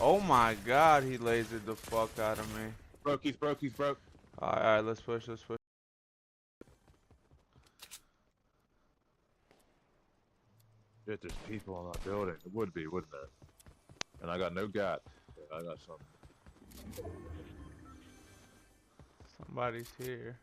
Oh my god, he lasered the fuck out of me. Broke, he's broke, he's broke. Alright, let's push, let's push. Shit, there's people in that building. It would be, wouldn't it? And I got no gat. Yeah, I got something. Somebody's here.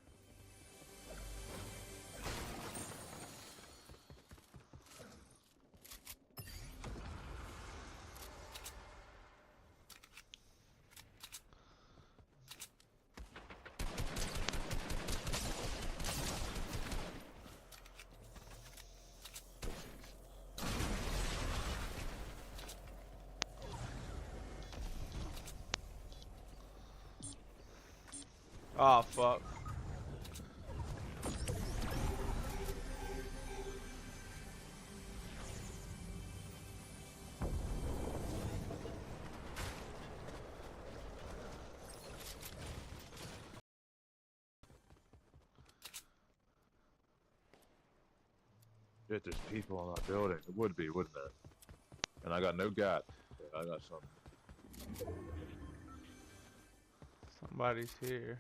Oh fuck. Shit, there's people in that building. It would be, wouldn't it? And I got no gat. Yeah, I got something. Somebody's here.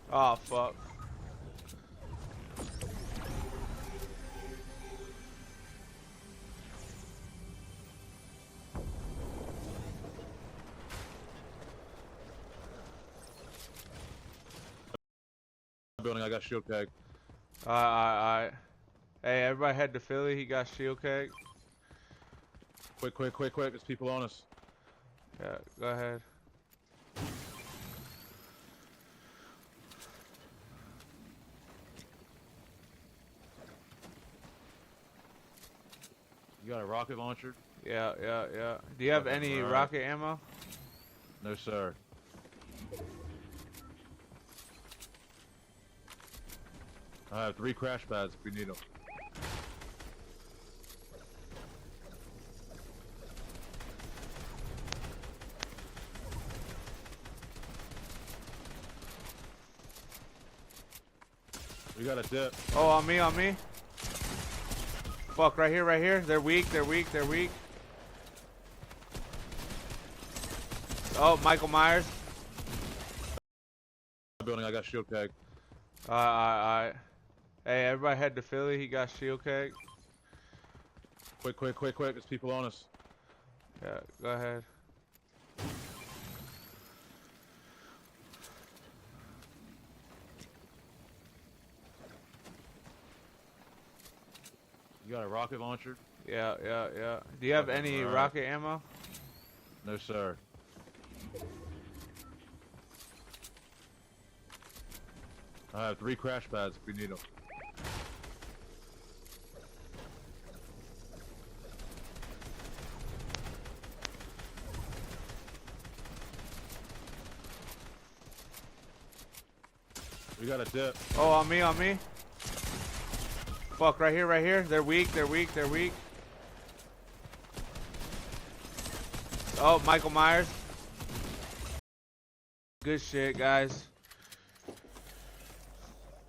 Oh fuck. Building, I got shield keg. Alright. Hey, everybody head to Philly. He got shield keg. Quick, quick, quick, quick. There's people on us. Yeah, go ahead. You got a rocket launcher? Yeah. Do you have Okay, any right. rocket ammo? No, sir. I have 3 crash pads if we need them. We got a dip. Oh, on me. Fuck, right here. They're weak. Oh, Michael Myers. Building, I got shield keg. Alright. Hey, everybody head to Philly. He got shield keg. Quick, quick, quick, quick. There's people on us. Yeah, go ahead. You got a rocket launcher? Yeah. Do you have Okay, any right. rocket ammo? No, sir. I have 3 crash pads if we need them. We got a dip. Oh, on me. Fuck, right here. They're weak. Oh, Michael Myers. Good shit, guys.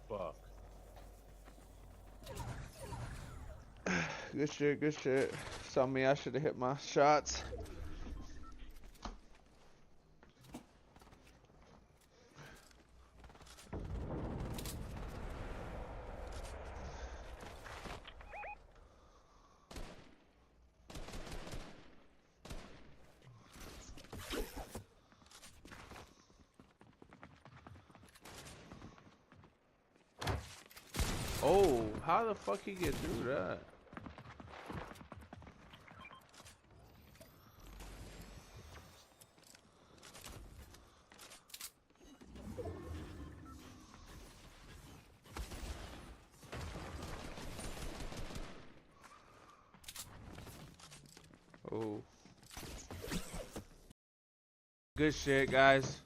Fuck. Good shit. Saw me, I should have hit my shots. Oh, how the fuck he get through that? Oh. Good shit, guys.